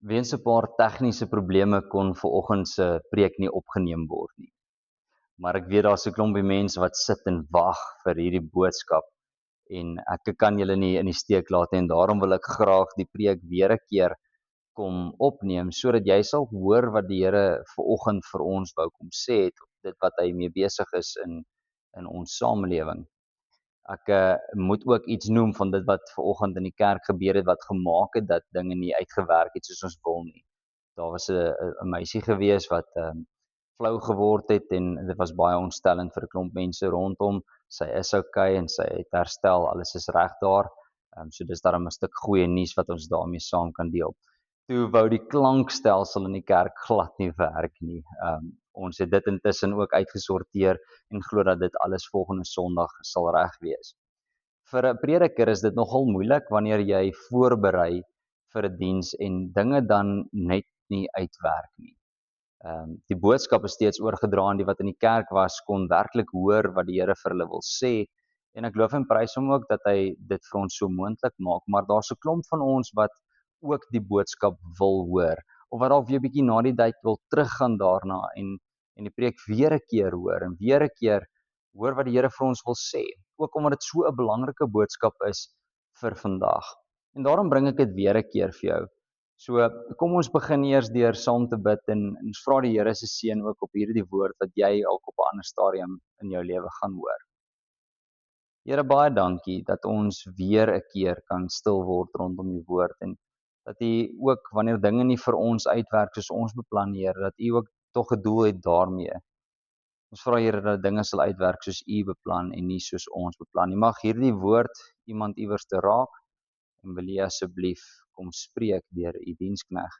Weens 'n paar tegniese probleme kon vanoggend se preek nie opgeneem word nie. Maar ek weet daar's 'n klompie mense wat sit en wag vir hierdie boodskap en ek kan julle nie in die steek laat nie en daarom wil ek graag die preek weer 'n keer kom opneem sodat jy sal hoor wat die Here vanoggend vir ons wou kom sê het, dit wat hy mee besig is in ons samelewing. Ek moet ook iets noem van dit wat vanoggend in die kerk gebeur het wat gemaak het dat dinge nie uitgewerk het soos ons wil nie. Daar was 'n meisie gewees wat flou geword het en dit was baie ontstellend vir 'n klomp mense rondom. Sy is okay en sy het herstel, alles is reg daar. So dis darem 'n stuk goeie nuus wat ons daarmee saam kan deel. Toe wou die klankstelsel in die kerk glad nie werk nie. Ons het dit intussen ook uitgesorteer en glo dat dit alles volgende Sondag sal reg wees. Vir 'n prediker is dit nogal moeilik wanneer jy voorberei vir 'n diens en dinge dan net nie uitwerk nie. Die boodskap is steeds oorgedra en die wat in die kerk was kon werklik hoor wat die Here vir hulle wil sê en ek loof en prys hom ook dat hy dit vir ons so moontlik maak, maar daar's 'n klomp van ons wat ook die boodskap wil hoor of wat dalk weer bietjie na die tyd wil teruggaan daarna en die preek weer 'n keer hoor en weer 'n keer hoor wat die Here vir ons wil sê, ook omdat dit so 'n belangrike boodskap is vir vandag. En daarom bring ek dit weer 'n keer vir jou. So kom ons begin eers deur saam te bid en ons vra die Here se seën ook op hierdie woord wat jy ook op 'n ander stadium in jou lewe gaan hoor. Here, baie dankie dat ons weer 'n keer kan stil word rondom die woord en dat U ook wanneer dinge nie vir ons uitwerk soos ons beplan, Here, dat U ook tog 'n doel het daarmee. Ons vra Here dat dinge sal uitwerk soos U beplan en nie soos ons beplan nie. Mag hierdie woord iemand iewers te raak en wil U asseblief kom spreek deur U dienskneg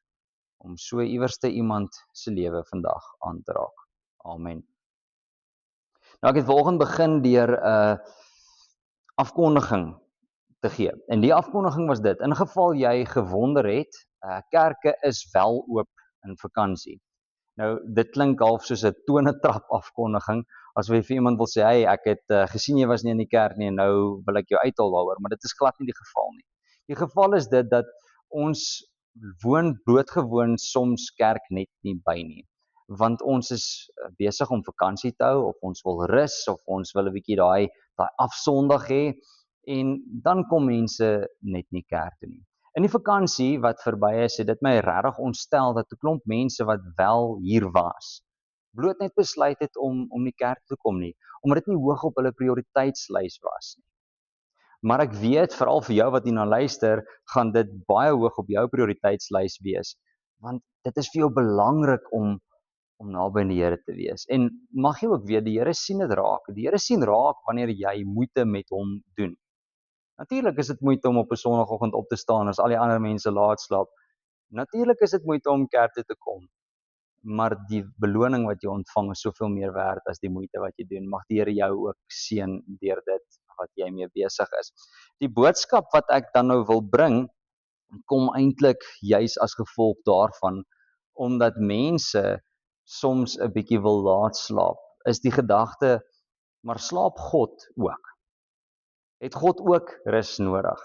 om so iewers te iemand se lewe vandag aan te raak. Amen. Nou ek het vanoggend begin deur 'n afkondiging te gee. En die afkondiging was dit: in geval jy gewonder het, kerke is wel oop in vakansie. Nou dit klink half soos 'n tonetrap afkondiging, asof jy vir iemand wil sê, hey, ek het gesien jy was nie in die kerk nie en nou wil ek jou uithaal daaroor, maar dit is glad nie die geval nie. Die geval is dit dat ons woon doodgewoon soms kerk net nie by nie. Want ons is besig om vakansie te hou of ons wil rus of ons wil 'n bietjie daai afsondag hê en dan kom mense net nie kerk toe nie. In die vakansie wat verby is, het dit my regtig ontstel dat 'n klomp mense wat wel hier was, bloot net besluit het om nie kerk toe kom nie, omdat dit nie hoog op hulle prioriteitslys was nie. Maar ek weet, veral vir jou wat hierna luister, gaan dit baie hoog op jou prioriteitslys wees, want dit is vir jou belangrik om naby aan die Here te wees. En mag jy ook weet, die Here sien dit raak. Die Here sien raak wanneer jy moeite met hom doen. Natuurlik is dit moeite om op 'n Sondagoggend op te staan as al die ander mense laat slaap. Natuurlik is dit moeite om kerk toe te kom. Maar die beloning wat jy ontvang is soveel meer werd as die moeite wat jy doen. Mag die Here jou ook seën deur dit wat jy mee besig is. Die boodskap wat ek dan nou wil bring, kom eintlik juis as gevolg daarvan, omdat mense soms 'n bietjie wil laat slaap, is die gedagte, maar slaap God ook? Het God ook rus nodig?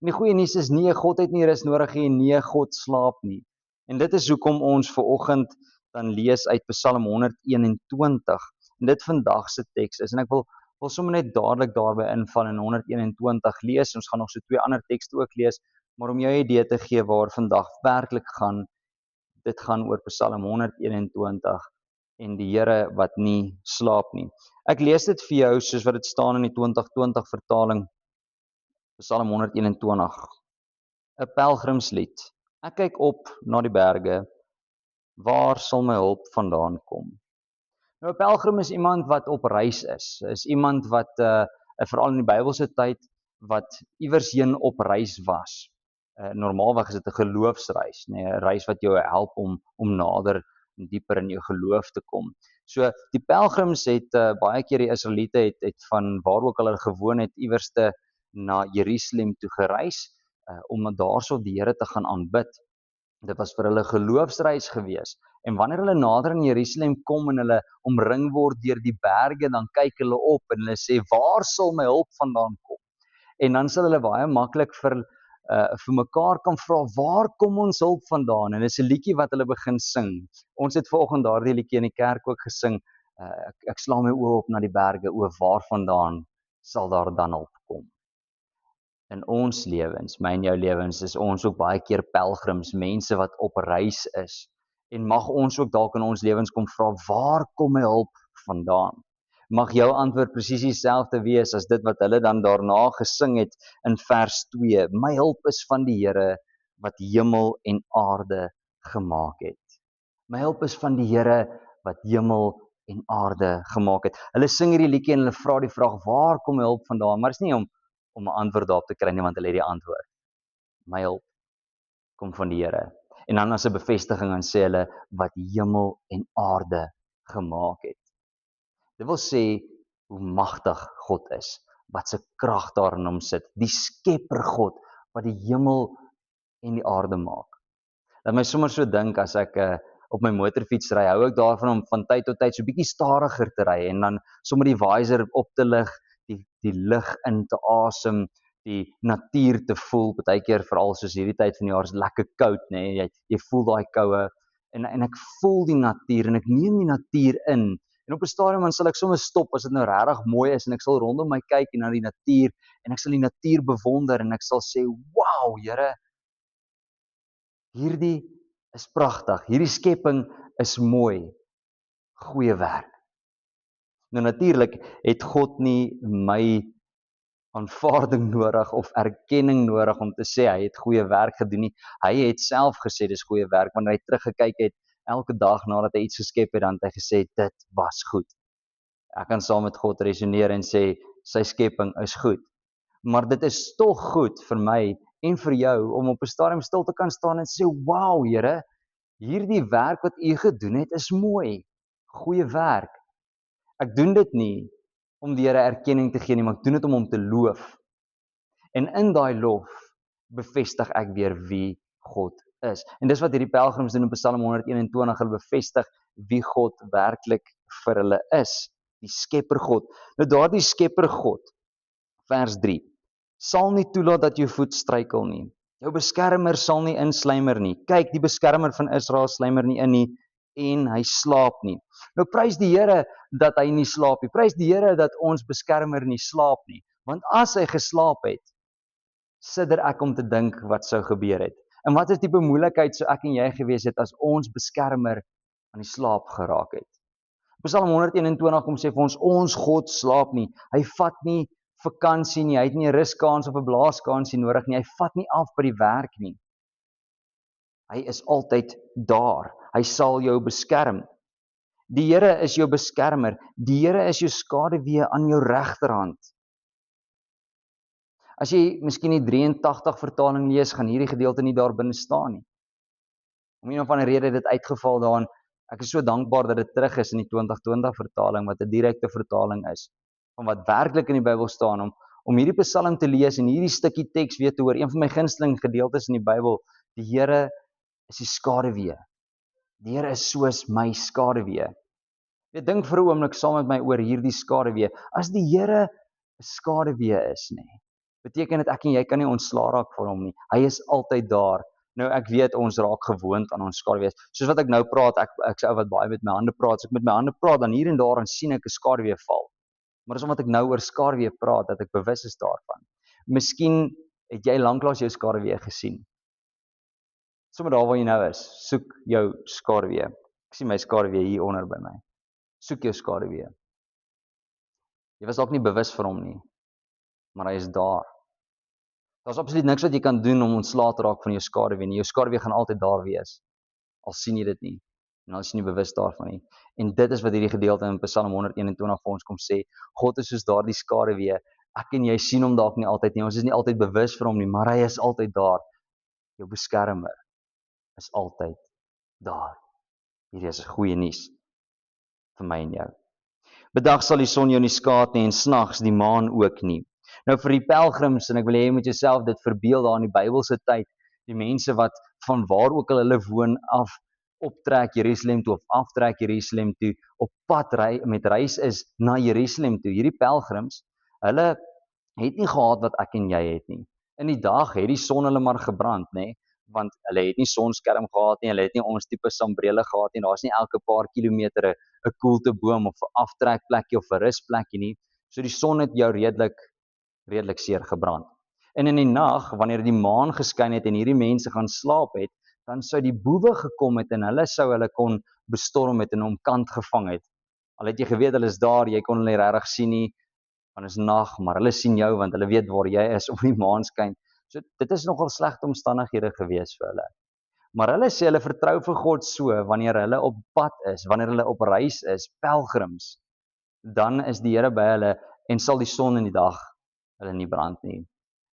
En die goeie nuus is nee, God het nie rus nodig nie en nee, God slaap nie. En dit is hoekom ons vanoggend dan lees uit Psalm 121 en dit vandag se teks is. En ek wil sommer net dadelik daarby inval en 121 lees. Ons gaan nog so 2 ander tekste ook lees, maar om jou 'n idee te gee waar vandag werklik gaan, dit gaan oor Psalm 121 en die Here wat nie slaap nie. Ek lees dit vir jou soos wat dit staan in die 2020 vertaling, Psalm 121, 'n pelgrimslied. Ek kyk op na die berge, waar sal my hulp vandaan kom? Nou 'n pelgrim is iemand wat op reis is iemand wat veral in die Bybelse tyd wat iewers heen op reis was. Normaalweg is dit 'n geloofsreis, nee, 'n reis wat jou help om nader en dieper in jou geloof te kom. So die pelgrims het baie keer die Israeliete het van waar ook hulle gewoon het iewerste na Jerusalem toe gereis om daarso die Here te gaan aanbid. Dit was vir hulle geloofsreis gewees. En wanneer hulle nader in Jerusalem kom en hulle omring word deur die berge, dan kyk hulle op en hulle sê, waar sal my hulp vandaan kom? En dan sal hulle baie maklik vir vir mekaar kan vra, waar kom ons hulp vandaan? En dis 'n liedjie wat hulle begin sing. Ons het vanoggend daardie liedjie in die kerk ook gesing. Ek slaan my oë op na die berge, waar vandaan sal daar dan hulp kom? In ons lewens, my en jou lewens, is ons ook baie keer pelgrims, mense wat op reis is. En mag ons ook dalk in ons lewens kom vra, waar kom my hulp vandaan? Mag jou antwoord presies dieselfde wees as dit wat hulle dan daarna gesing het in vers 2. My hulp is van die Here wat hemel en aarde gemaak het. My hulp is van die Here wat hemel en aarde gemaak het. Hulle sing hierdie liedjie en hulle vra die vraag, waar kom my hulp vandaan? Maar dit is nie om 'n antwoord daarop te kry nie, want hulle het die antwoord. My hulp kom van die Here. En dan as 'n bevestiging dan sê hulle wat hemel en aarde gemaak het. Dit wil sê hoe magtig God is, wat se krag daarin hom sit, die skepper God wat die hemel en die aarde maak. Laat my sommer so dink as ek op my motorfiets ry, hou ek daarvan om van tyd tot tyd so bietjie stadiger te ry en dan sommer die visor op te lig, die lug in te asem, die natuur te voel. Partykeer veral soos hierdie tyd van die jaar is lekker koud, nê? Jy voel daai koue en ek voel die natuur en ek neem die natuur in. En op 'n stadium dan sal ek sommer stop as dit nou regtig mooi is en ek sal rondom my kyk en na die natuur en ek sal die natuur bewonder en ek sal sê, "Wow, Here, hierdie is pragtig. Hierdie skepping is mooi. Goeie werk." Nou natuurlik het God nie my aanvaarding nodig of erkenning nodig om te sê hy het goeie werk gedoen nie. Hy het self gesê dis goeie werk wanneer hy teruggekyk het elke dag nadat hy iets geskep het, dan het hy gesê dit was goed. Ek kan saam met God resoneer en sê sy skepping is goed. Maar dit is tog goed vir my en vir jou om op 'n stadium stil te kan staan en sê, "Wow, Here, hierdie werk wat U gedoen het is mooi. Goeie werk." Ek doen dit nie om die Here erkenning te gee nie, maar ek doen dit om hom te loof. En in daai lof bevestig ek weer wie God is. En dis wat hierdie pelgrims doen in Psalm 121, hulle bevestig wie God werklik vir hulle is, die Skepper God. Nou daardie Skepper God, vers 3, sal nie toelaat dat jou voet struikel nie. Jou beskermer sal nie insluimer nie. Kyk, die beskermer van Israel sluimer nie in nie en hy slaap nie. Nou prys die Here dat hy nie slaap nie. Prys die Here dat ons beskermer nie slaap nie. Want as hy geslaap het, sidder ek om te dink wat sou gebeur het. En wat is die bemoeilikheid sou ek en jy gewees het as ons beskermer aan die slaap geraak het? Psalm 121 kom sê vir ons God slaap nie. Hy vat nie vakansie nie, hy het nie 'n ruskans of 'n blaaskansie nodig nie. Hy vat nie af by die werk nie. Hy is altyd daar. Hy sal jou beskerm. Die Here is jou beskermer. Die Here is jou skaduwee aan jou regterhand. As jy miskien die 83 vertaling lees, gaan hierdie gedeelte nie daar binne staan nie. Om een of ander rede het dit uitgeval daarin. Ek is so dankbaar dat dit terug is in die 2020 vertaling wat 'n direkte vertaling is van wat werklik in die Bybel staan om hierdie Psalm te lees en hierdie stukkie teks weer te hoor. Een van my gunsteling gedeeltes in die Bybel, die Here is die skaduwee. Die Here is soos my skaduwee. Jy dink vir 'n oomblik saam met my oor hierdie skaduwee. As die Here 'n skaduwee is, beteken dit ek en jy kan nie ontslaa raak van hom nie. Hy is altyd daar. Nou ek weet ons raak gewoond aan ons skaduwee. Soos wat ek nou praat, ek sou wat baie met my hande praat. As ek met my hande praat, dan hier en daar dan sien ek 'n skaduwee val. Maar dis omdat ek nou oor skaduwee praat dat ek bewus is daarvan. Miskien het jy lanklaas jou skaduwee gesien. Sommige daar waar jy nou is, soek jou skaduwee. Ek sien my skaduwee hier onder by my. Soek jou skaduwee. Jy was dalk nie bewus van hom nie, maar hy is daar. Daar's absoluut niks wat jy kan doen om ontslae te raak van jou skaduwee nie. Jou skaduwee gaan altyd daar wees. Al sien jy dit nie en al is jy nie bewus daarvan nie. En dit is wat hierdie gedeelte in Psalm 121 vir ons kom sê. God is soos daardie skaduwee. Ek en jy sien hom dalk nie altyd nie. Ons is nie altyd bewus van hom nie, maar hy is altyd daar. Jou beskermer is altyd daar. Hierdie is goeie nuus vir my en jou. Bedag sal die son jou nie skaad nie en snags die maan ook nie. Nou vir die pelgrims, en ek wil hê jy moet jouself dit verbeel daar in die Bybelse tyd, die mense wat van waar ook al hulle woon af optrek Jerusalem toe of aftrek Jerusalem toe, op pad met reis is na Jerusalem toe. Hierdie pelgrims, hulle het nie gehad wat ek en jy het nie. In die dag het die son hulle maar gebrand, nê? Want hulle het nie sonskerm gehad nie, hulle het nie ons tipe sambrele gehad nie, daar's nie elke paar kilometer 'n koelteboom of 'n aftrekplekkie of 'n rusplekkie nie. So die son het jou redelik seer gebrand. En in die nag, wanneer die maan geskyn het en hierdie mense gaan slaap het, dan sou die boewe gekom het en hulle sou hulle kon bestorm het en omkant gevang het. Al het jy geweet hulle is daar, jy kon hulle nie regtig sien nie, want is nag, maar hulle sien jou want hulle weet waar jy is of die maan skyn. So dit is nogal slegte omstandighede gewees vir hulle. Maar hulle sê hulle vertrou vir God so wanneer hulle op pad is, wanneer hulle op reis is, pelgrims, dan is die Here by hulle en sal die son in die dag hulle nie brand nie.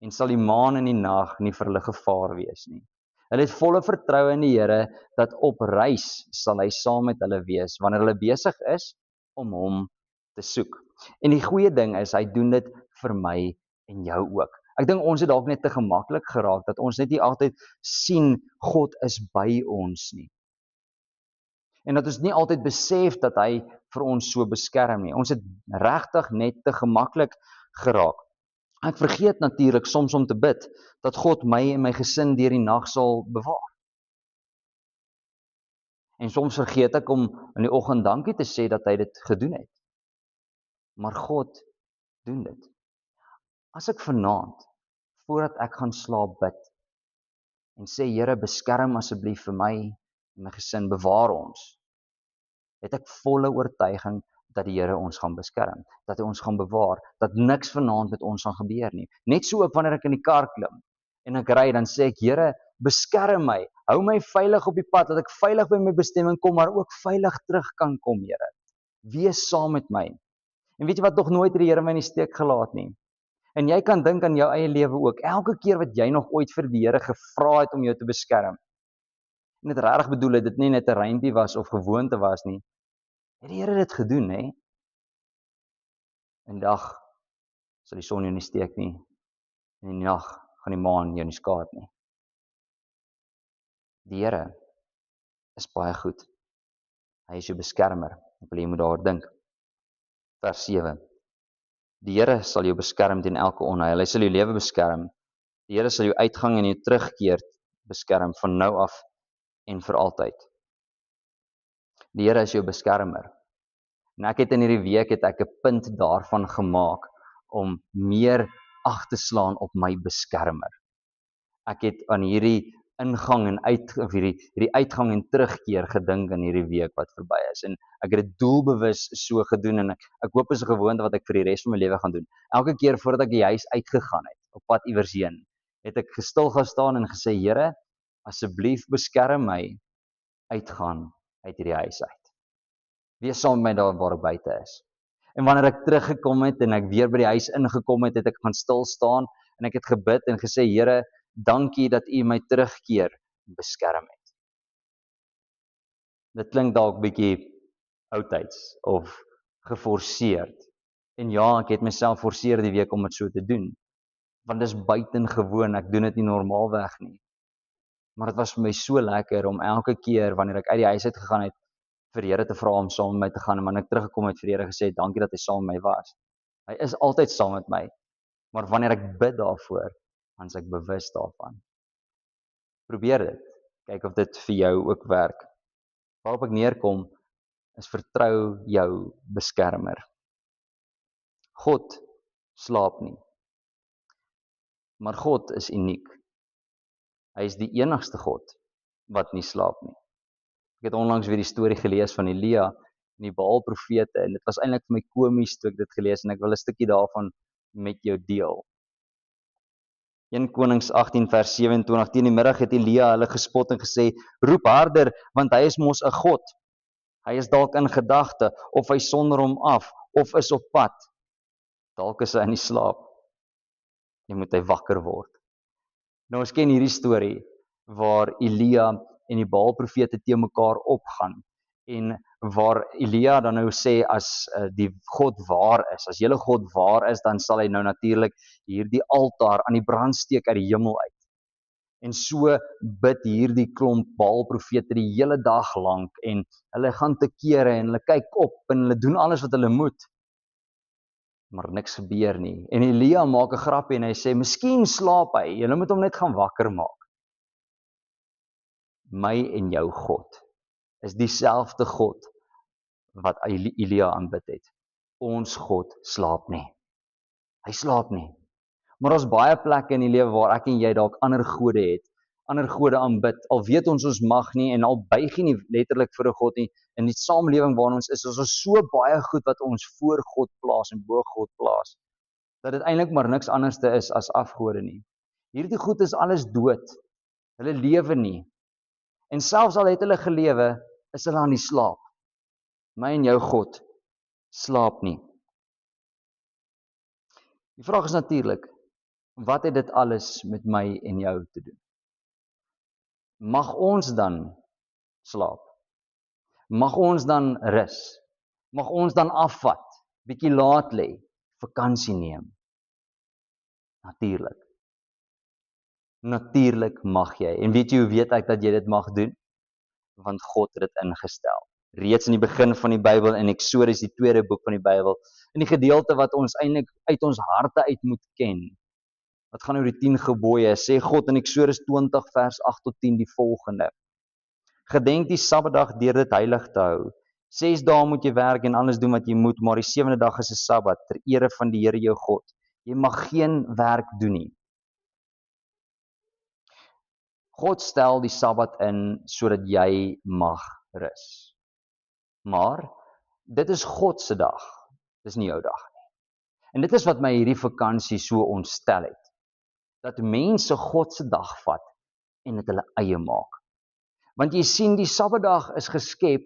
En sal die maan in die nag nie vir hulle gevaar wees nie. Hulle het volle vertroue in die Here dat op reis sal hy saam met hulle wees wanneer hulle besig is om hom te soek. En die goeie ding is hy doen dit vir my en jou ook. Ek dink ons het dalk net te gemaklik geraak dat ons net nie altyd sien God is by ons nie. En dat ons nie altyd besef dat hy vir ons so beskerm nie. Ons het regtig net te gemaklik geraak. Ek vergeet natuurlik soms om te bid dat God my en my gesin deur die nag sal bewaar. En soms vergeet ek om in die oggend dankie te sê dat hy dit gedoen het. Maar God doen dit. As ek vanaand, voordat ek gaan slaap bid, en sê Here beskerm asseblief vir my en my gesin, bewaar ons, het ek volle oortuiging dat die Here ons gaan beskerm, dat hy ons gaan bewaar, dat niks vanaand met ons gaan gebeur nie. Net so ook wanneer ek in die kar klim en ek ry, dan sê ek Here beskerm my, hou my veilig op die pad, dat ek veilig by my bestemming kom, maar ook veilig terug kan kom, Here. Wees saam met my. En weet jy wat, nog nooit het die Here my in die steek gelaat nie. En jy kan dink aan jou eie lewe ook. Elke keer wat jy nog ooit vir die Here gevra het om jou te beskerm, en dit regtig bedoel het, dit nie net 'n reimpie was of gewoonte was nie, het die Here dit gedoen, hè? En dag sal die son jou nie steek nie, en in die nag gaan die maan jou nie skaad nie. Die Here is baie goed. Hy is jou beskermer. Ek wil jy moet daaroor dink. Vers 7. Die Here sal jou beskerm teen elke onheil. Hy sal jou lewe beskerm. Die Here sal jou uitgang en jou terugkeer beskerm van nou af en vir altyd. Die Here is jou beskermer. En ek het in hierdie week 'n punt daarvan gemaak om meer ag te slaan op my beskermer. Ek het aan hierdie ingang en hierdie uitgang en terugkeer gedink in hierdie week wat verby is. En ek het dit doelbewus so gedoen en ek hoop is 'n gewoonte wat ek vir die res van my lewe gaan doen. Elke keer voordat ek die huis uitgegaan het, op pad iewers heen, het ek stil gestaan en gesê, Here, asseblief beskerm my uitgaan uit hierdie huis uit. Wees saam met my daar waar ek buite is. En wanneer ek teruggekom het en ek weer by die huis ingekom het, het ek gaan stil staan en ek het gebid en gesê, Here, dankie dat U my terugkeer beskerm het. Dit klink dalk bietjie oudtyds of geforseerd. En ja, ek het myself forceer die week om dit so te doen. Want dis buitengewoon, ek doen dit nie normaalweg nie. Maar dit was vir my so lekker om elke keer wanneer ek uit die huis uit gegaan het, vir die Here te vra om saam met my te gaan en wanneer ek teruggekom het vir die Here gesê, dankie dat hy saam met my was. Hy is altyd saam met my. Maar wanneer ek bid daarvoor, dan is ek bewus daarvan. Probeer dit. Kyk of dit vir jou ook werk. Waarop ek neerkom, is vertrou jou beskermer. God slaap nie. Maar God is uniek. Hy is die enigste God wat nie slaap nie. Ek het onlangs weer die storie gelees van Elia en die Baal profete en dit was eintlik vir my komies toe ek dit gelees en ek wil 'n stukkie daarvan met jou deel. 1 Konings 18 vers 27, teen die middag het Elia hulle gespot en gesê, roep harder, want hy is mos 'n God. Hy is dalk in gedagte, of hy sonder hom af, of is op pad. Dalk is hy in die slaap. Jy moet hy wakker word. Nou ons ken hierdie storie, waar Elia en die Baal profete teen mekaar opgaan, en waar Elia dan nou sê, as die God waar is, as julle God waar is, dan sal hy nou natuurlik hierdie altaar aan die brand steek uit die hemel uit. En so bid hierdie klomp Baal profete die hele dag lank, en hulle gaan te kere, en hulle kyk op, en hulle doen alles wat hulle moet. maar niks gebeur nie. En Elia maak 'n grapie en hy sê, miskien slaap hy, julle moet hom net gaan wakker maak. My en jou God is dieselfde God wat Elia aanbid het. Ons God slaap nie. Hy slaap nie. Maar ons baie plekke in die lewe waar ek en jy dalk ander gode het, ander gode aanbid, al weet ons mag nie en al buig nie letterlik vir 'n God nie, in die samelewing waarin ons is so baie goed wat ons voor God plaas en bo God plaas, dat dit eintlik maar niks anderste is as afgode nie. Hierdie goed is alles dood. Hulle lewe nie. En selfs al het hulle gelewe, is hulle aan die slaap. My en jou God slaap nie. Die vraag is natuurlik, wat het dit alles met my en jou te doen? Mag ons dan slaap? Mag ons dan rus? Mag ons dan afvat? Bietjie laat lê, vakansie neem? Natuurlik. Natuurlik mag jy. En weet jy hoe weet ek dat jy dit mag doen? Want God het dit ingestel. Reeds in die begin van die Bybel, in Eksodus, die tweede boek van die Bybel, in die gedeelte wat ons eintlik uit ons harte uit moet ken, wat gaan oor die 10 gebooie, sê God in Eksodus 20 vers 8 tot 10 die volgende: Gedenk die Sabbatdag deur dit heilig te hou. 6 dae moet jy werk en alles doen wat jy moet, maar die 7de dag is 'n Sabbat ter ere van die Here jou God. Jy mag geen werk doen nie. God stel die Sabbat in sodat jy mag rus. Maar dit is God se dag. Dis nie jou dag nie. En dit is wat my hierdie vakansie so ontstel het. Dat mense God se dag vat en dit hulle eie maak. Want jy sien, die Sabbatdag is geskep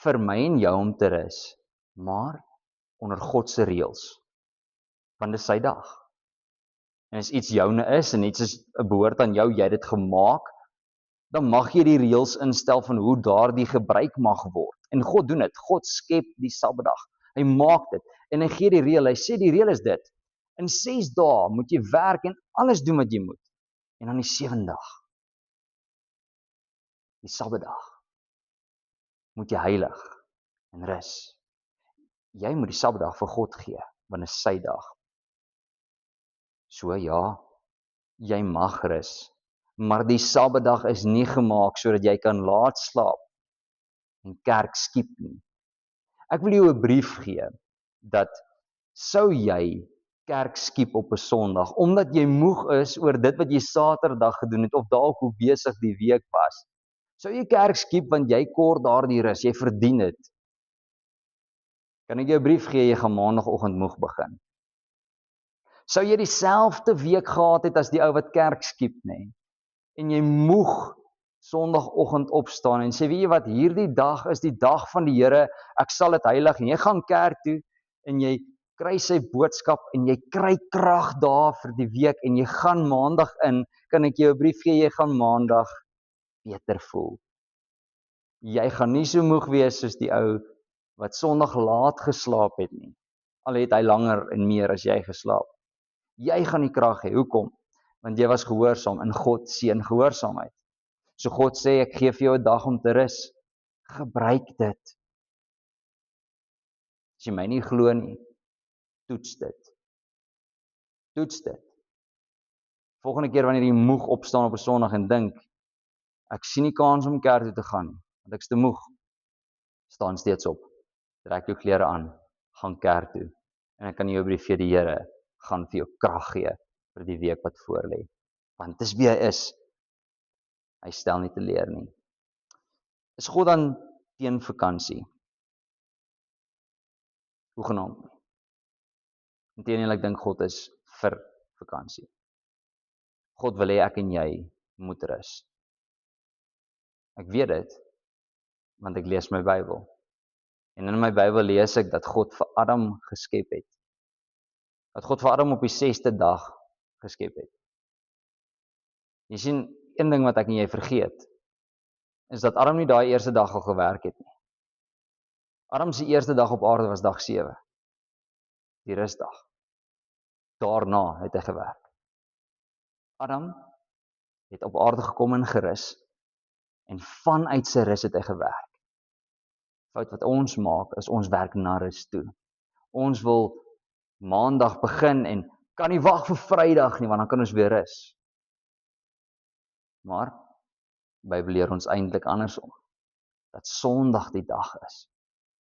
vir my en jou om te rus, maar onder God se reëls. Want dit is sy dag. En as iets joune is en iets is 'n behoort aan jou, jy het dit gemaak, dan mag jy die reëls instel van hoe daardie gebruik mag word. En God doen dit. God skep die Sabbatdag. Hy maak dit en hy gee die reël. Hy sê die reël is dit: in 6 dae moet jy werk en alles doen wat jy moet. En dan die 7de dag, die Sabbatdag, moet jy heilig en rus. Jy moet die Sabbatdag vir God gee, want dit is sy dag. So ja, jy mag rus, maar die Sabbatdag is nie gemaak sodat jy kan laat slaap en kerk skiep nie. Ek wil jou 'n brief gee dat sou jy kerk skiep op 'n Sondag omdat jy moeg is oor dit wat jy Saterdag gedoen het of dalk hoe besig die week was. Sou jy kerk skiep want jy kort daardie rus, jy verdien dit. Kan ek jou 'n brief gee, jy gaan Maandagoggend moeg begin. Sou jy dieselfde week gehad het as die ou wat kerk skiep, nê? En jy moeg Sondagoggend opstaan en sê, weet jy wat, hierdie dag is die dag van die Here, ek sal dit heilig, en jy gaan kerk toe en jy kry sy boodskap en jy kry krag daar vir die week en jy gaan Maandag in, kan ek jou 'n brief gee, jy gaan Maandag beter voel. Jy gaan nie so moeg wees soos die ou wat Sondag laat geslaap het nie. Al het hy langer en meer as jy geslaap. Jy gaan die krag hê. Hoekom? Want jy was gehoorsaam in God seën gehoorsaamheid. So God sê, ek gee vir jou 'n dag om te rus. Gebruik dit. As jy my nie glo nie, toets dit. Toets dit. Volgende keer wanneer jy moeg opstaan op 'n Sondag en dink, ek sien nie kans om kerk toe te gaan nie, want ek's te moeg. Staan steeds op. Trek jou klere aan, gaan kerk toe. En ek kan jou brief gee, die Here gaan vir jou krag gee vir die week wat voorlê. Want dis wie hy is. Hy stel nie teleur nie. Is God dan teen vakansie? Hoegenaamd nie. Inteendeel, ek dink God is vir vakansie. God wil hê ek en jy moet rus. Ek weet dit, want ek lees my Bybel. En in my Bybel lees ek dat God vir Adam geskep het. Dat God vir Adam op die 6de dag geskep het. Jy sien, een ding wat ek en jy vergeet, is dat Adam nie daai eerste dag al gewerk het nie. Adam se eerste dag op aarde was dag 7. Die rusdag. Daarna het hy gewerk. Adam het op aarde gekom en gerus, en vanuit sy rus het hy gewerk. Fout wat ons maak, is ons werk na rus toe. Ons wil Maandag begin en kan nie wag vir Vrydag nie, want dan kan ons weer rus. Maar die Bybel leer ons eintlik andersom, dat Sondag die dag is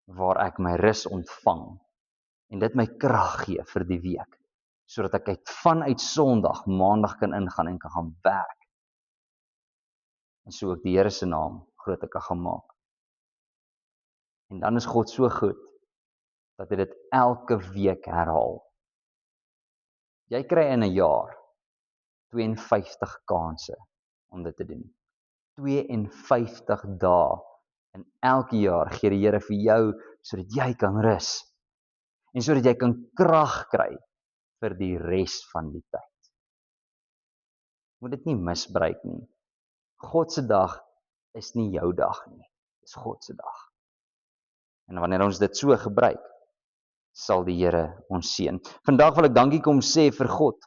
waar ek my rus ontvang en dit my krag gee vir die week, sodat ek vanuit Sondag Maandag kan ingaan en kan gaan werk en so ook die Here se naam groter kan gaan maak. En dan is God so goed dat hy dit elke week herhaal. Jy kry in 'n jaar 52 kansse om dit te doen. 52 dae in elke jaar gee die Here vir jou sodat jy kan rus en sodat jy kan krag kry vir die res van die tyd. Moet dit nie misbruik nie. God se dag is nie jou dag nie, dis God se dag. En wanneer ons dit so gebruik, sal die Here ons seën. Vandag wil ek dankie kom sê vir God.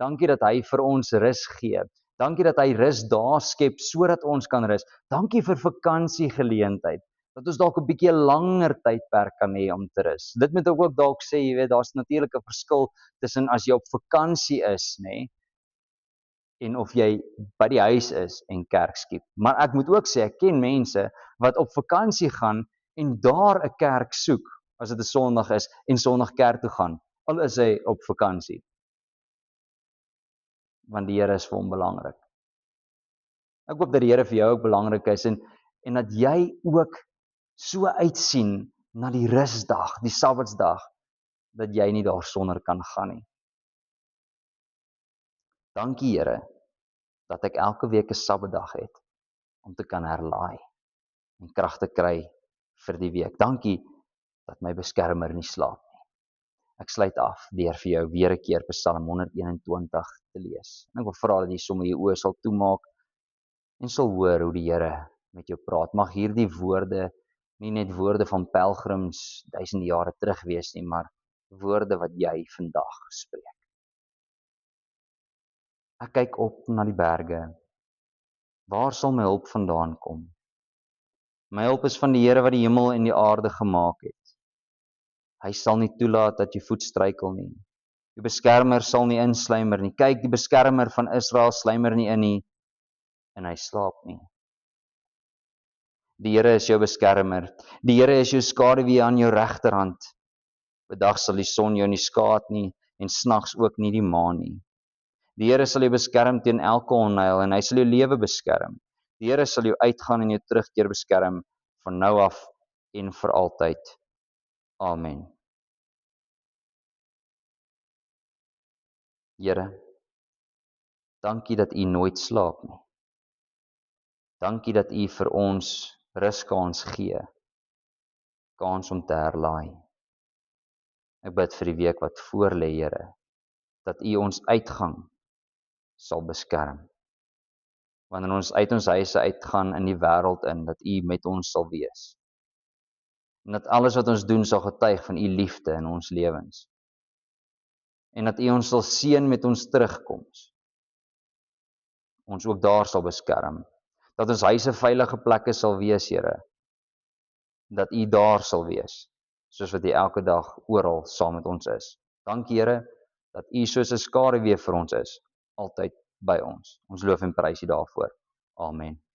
Dankie dat hy vir ons rus gee. Dankie dat hy rus daar skep sodat ons kan rus. Dankie vir vakansiegeleentheid. Dat ons dalk 'n bietjie langer tydperk kan hê om te rus. Dit moet ek ook dalk sê, jy weet, daar's natuurlik 'n verskil tussen as jy op vakansie is, nê, en of jy by die huis is en kerk skiep. Maar ek moet ook sê, ek ken mense wat op vakansie gaan en daar 'n kerk soek, as dit 'n Sondag is, en Sondag kerk toe gaan, al is hy op vakansie. Want die Here is vir hom belangrik. Ek hoop dat die Here vir jou ook belangrik is en dat jy ook so uitsien na die rusdag, die Sabbatsdag, dat jy nie daarsonder kan gaan nie. Dankie Here dat ek elke week 'n Sabbatdag het om te kan herlaai en krag te kry vir die week. Dankie dat my beskermer nie slaap nie. Ek sluit af deur vir jou weer 'n keer Psalm 121 te lees. En ek wil vra dat jy sommer jou oë sal toemaak en sal hoor hoe die Here met jou praat. Mag hierdie woorde nie net woorde van pelgrims duisende jare terug wees nie, maar woorde wat jy vandag spreek. Ek kyk op na die berge. Waar sal my hulp vandaan kom? My hulp is van die Here wat die hemel en die aarde gemaak het. Hy sal nie toelaat dat jy voet struikel nie. Die beskermer sal nie insluimer nie. Kyk, die beskermer van Israel sluimer nie in nie en hy slaap nie. Die Here is jou beskermer. Die Here is jou skaduwee aan jou regterhand. Bedag sal die son jou nie skaad nie en snags ook nie die maan nie. Die Here sal jou beskerm teen elke onheil en hy sal jou lewe beskerm. Die Here sal jou uitgaan en jou terugkeer beskerm van nou af en vir altyd. Amen. Here, dankie dat U nooit slaap nie. Dankie dat U vir ons ruskans gee, kans om te herlaai. Ek bid vir die week wat voor lê, Here, dat U ons uitgang sal beskerm. Wanneer ons uit ons huise uitgaan in die wêreld in, dat U met ons sal wees. En dat alles wat ons doen sal getuig van U liefde in ons lewens. En dat U ons sal seën met ons terugkoms. Ons ook daar sal beskerm. Dat ons huise veilige plekke sal wees, Here. Dat U daar sal wees, soos wat U elke dag oral saam met ons is. Dankie, Here, dat U soos 'n skaduwee vir ons is, altyd by ons. Ons loof en prys U daarvoor. Amen.